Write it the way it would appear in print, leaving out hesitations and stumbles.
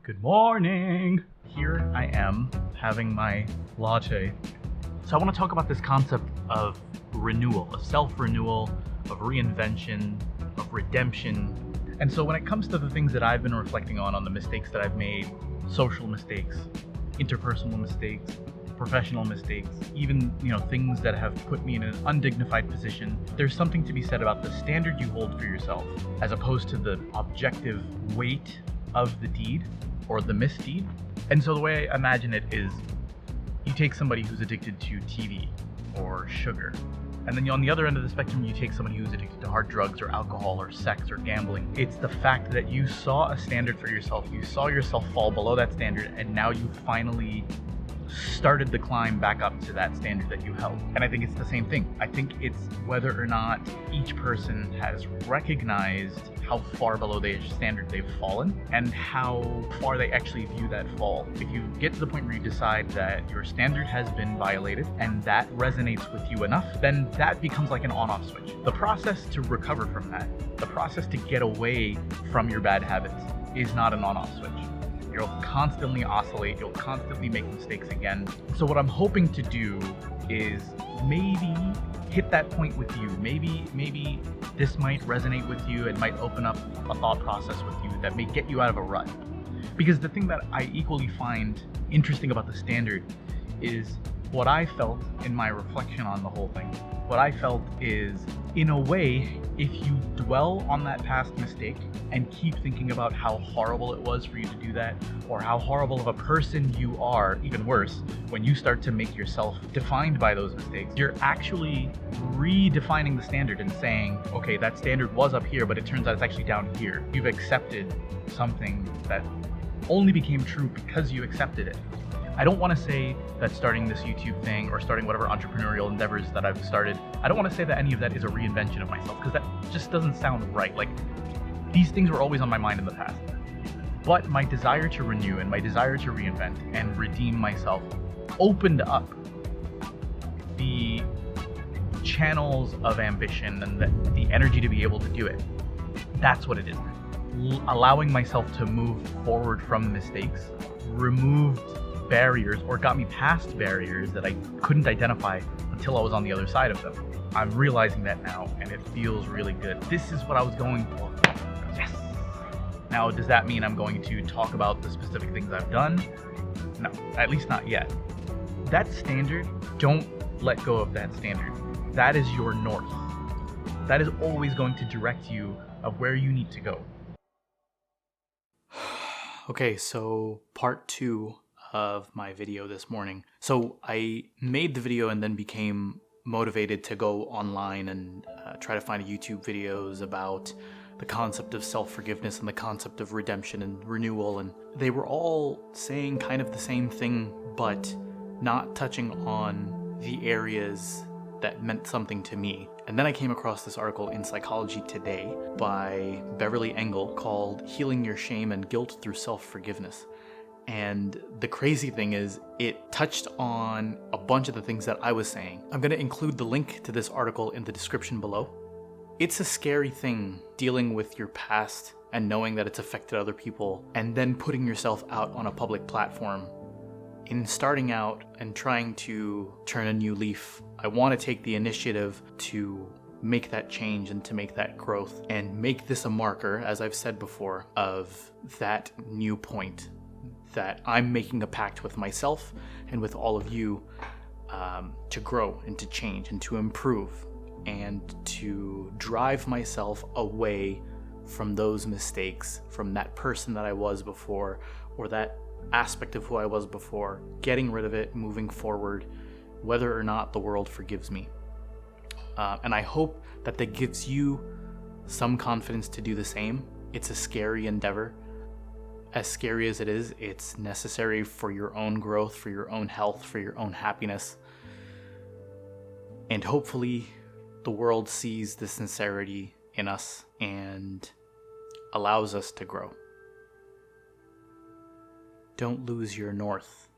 Good morning! Here I am having my latte. So I want to talk about this concept of renewal, of self-renewal, of reinvention, of redemption. And so when it comes to the things that I've been reflecting on the mistakes that I've made, social mistakes, interpersonal mistakes, professional mistakes, even, things that have put me in an undignified position, there's something to be said about the standard you hold for yourself, as opposed to the objective weight of the deed or the misdeed. And so the way I imagine it is, you take somebody who's addicted to TV or sugar, and then on the other end of the spectrum, you take somebody who's addicted to hard drugs or alcohol or sex or gambling. It's the fact that you saw a standard for yourself, you saw yourself fall below that standard, and now you finally started the climb back up to that standard that you held. And I think it's the same thing. I think it's whether or not each person has recognized how far below their standard they've fallen and how far they actually view that fall. If you get to the point where you decide that your standard has been violated and that resonates with you enough, then that becomes like an on-off switch. The process to recover from that, the process to get away from your bad habits, is not an on-off switch. You'll constantly oscillate, you'll constantly make mistakes again. So what I'm hoping to do is maybe hit that point with you. Maybe this might resonate with you. It might open up a thought process with you that may get you out of a rut. Because the thing that I equally find interesting about the standard is what I felt in my reflection on the whole thing. What I felt is, in a way, if you dwell on that past mistake and keep thinking about how horrible it was for you to do that, or how horrible of a person you are, even worse, when you start to make yourself defined by those mistakes, you're actually redefining the standard and saying, okay, that standard was up here, but it turns out it's actually down here. You've accepted something that only became true because you accepted it. I don't want to say that starting this YouTube thing or starting whatever entrepreneurial endeavors that I've started, I don't want to say that any of that is a reinvention of myself, because that just doesn't sound right. Like, these things were always on my mind in the past. But my desire to renew and my desire to reinvent and redeem myself opened up the channels of ambition and the energy to be able to do it. That's what it is. Allowing myself to move forward from mistakes removed barriers, or got me past barriers that I couldn't identify until I was on the other side of them. I'm realizing that now, and it feels really good. This is what I was going for. Yes! Now, does that mean I'm going to talk about the specific things I've done? No, at least not yet. That standard, don't let go of that standard. That is your north. That is always going to direct you of where you need to go. Okay, so part 2 of my video this morning. So I made the video and then became motivated to go online and try to find YouTube videos about the concept of self-forgiveness and the concept of redemption and renewal, and they were all saying kind of the same thing, but not touching on the areas that meant something to me. And then I came across this article in Psychology Today by Beverly Engel called Healing Your Shame and Guilt Through Self-Forgiveness. And the crazy thing is, it touched on a bunch of the things that I was saying. I'm going to include the link to this article in the description below. It's a scary thing dealing with your past and knowing that it's affected other people, and then putting yourself out on a public platform. In starting out and trying to turn a new leaf, I want to take the initiative to make that change and to make that growth and make this a marker, as I've said before, of that new point. That I'm making a pact with myself and with all of you to grow and to change and to improve and to drive myself away from those mistakes, from that person that I was before, or that aspect of who I was before, getting rid of it, moving forward, whether or not the world forgives me. And I hope that gives you some confidence to do the same. It's a scary endeavor. As scary as it is, it's necessary for your own growth, for your own health, for your own happiness. And hopefully the world sees the sincerity in us and allows us to grow. Don't lose your north.